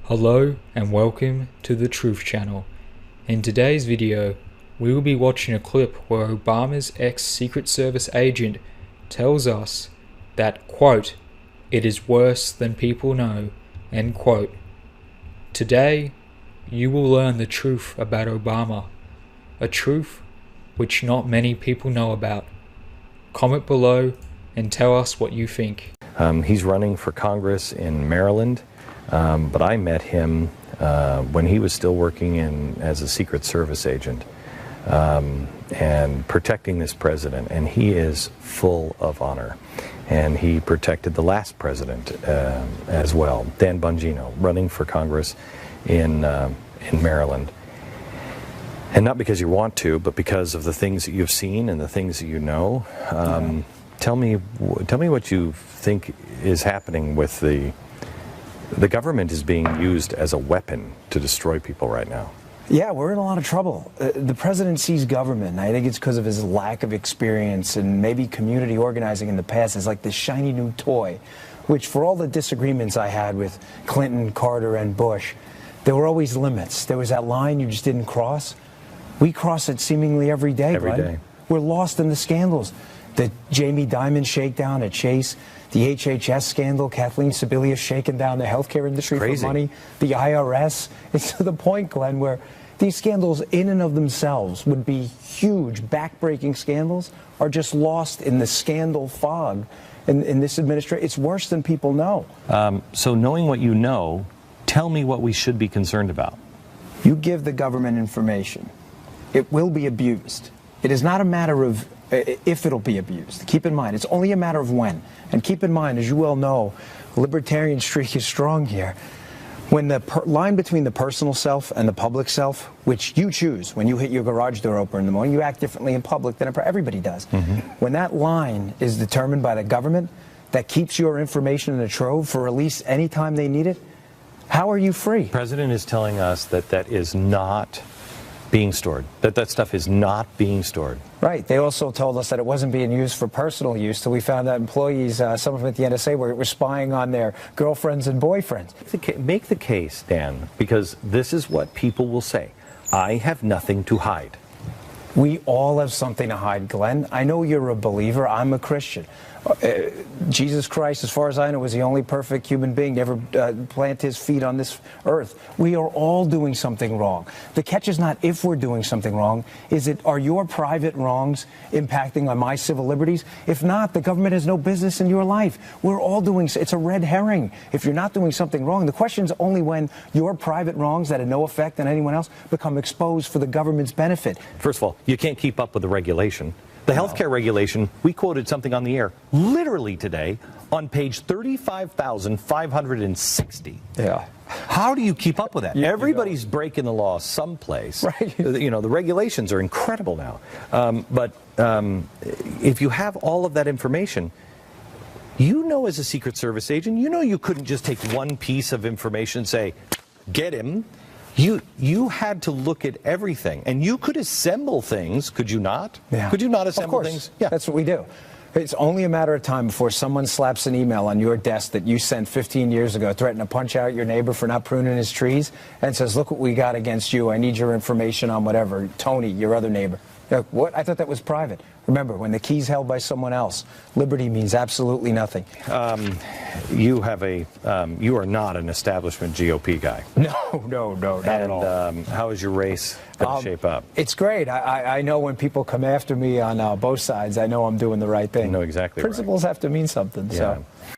Hello and welcome to the Truth Channel. In today's video, we will be watching a clip where Obama's ex-Secret Service agent tells us that, quote, "It is worse than people know," end quote. Today, you will learn the truth about Obama, a truth which not many people know about. Comment below and tell us what you think. He's running for Congress in Maryland. But I met him when he was still working as a Secret Service agent and protecting this president, and he is full of honor. And he protected the last president as well, Dan Bongino, running for Congress in Maryland. And not because you want to, but because of the things that you've seen and the things that you know. Tell me what you think is happening with the government is being used as a weapon to destroy people right now. Yeah, we're in a lot of trouble. The president sees government, and I think it's because of his lack of experience and maybe community organizing in the past as like this shiny new toy, which for all the disagreements I had with Clinton, Carter, and Bush, there were always limits. There was that line you just didn't cross. We cross it seemingly every day, Every day. We're lost in the scandals. The Jamie Dimon shakedown at Chase, the HHS scandal, Kathleen Sebelius shaking down the healthcare industry for money, the IRS. It's to the point, Glenn, where these scandals in and of themselves would be huge, backbreaking scandals, are just lost in the scandal fog in this administration. It's worse than people know. So knowing what you know, tell me what we should be concerned about. You give the government information, it will be abused. It is not a matter of if it'll be abused. Keep in mind, it's only a matter of when. And keep in mind, as you well know, libertarian streak is strong here. When the line between the personal self and the public self, which you choose when you hit your garage door open in the morning, you act differently in public than everybody does. When that line is determined by the government that keeps your information in a trove for release anytime they need it, how are you free? The president is telling us that that is not being stored, that stuff is not being stored. Right. They also told us that it wasn't being used for personal use till we found that employees, some of them at the NSA, were spying on their girlfriends and boyfriends. Make the case, Dan, because this is what people will say. I have nothing to hide. We all have something to hide, Glenn. I know you're a believer. I'm a Christian. Jesus Christ, as far as I know, was the only perfect human being to ever plant his feet on this earth. We are all doing something wrong. The catch is not if we're doing something wrong. Are your private wrongs impacting on my civil liberties? If not, the government has no business in your life. We're all doing, it's a red herring. If you're not doing something wrong, the question is only when your private wrongs that had no effect on anyone else become exposed for the government's benefit. First of all, you can't keep up with the regulation. The healthcare regulation, we quoted something on the air literally today on page 35,560. Yeah. How do you keep up with that? Everybody's breaking the law someplace. Right. You know, the regulations are incredible now. But if you have all of that information, you know, as a Secret Service agent, you know you couldn't just take one piece of information and say, get him. You had to look at everything, and you could assemble things, could you not? Yeah. Could you not assemble things? Yeah, that's what we do. It's only a matter of time before someone slaps an email on your desk that you sent 15 years ago, threatening to punch out your neighbor for not pruning his trees, and says, look what we got against you. I need your information on whatever. Tony, your other neighbor. What? I thought that was private. Remember, when the key's held by someone else, liberty means absolutely nothing. You are not an establishment GOP guy. No, not at all. How is your race going to shape up? It's great. I know when people come after me on both sides, I know I'm doing the right thing. You know exactly. Principles have to mean something. Yeah. So.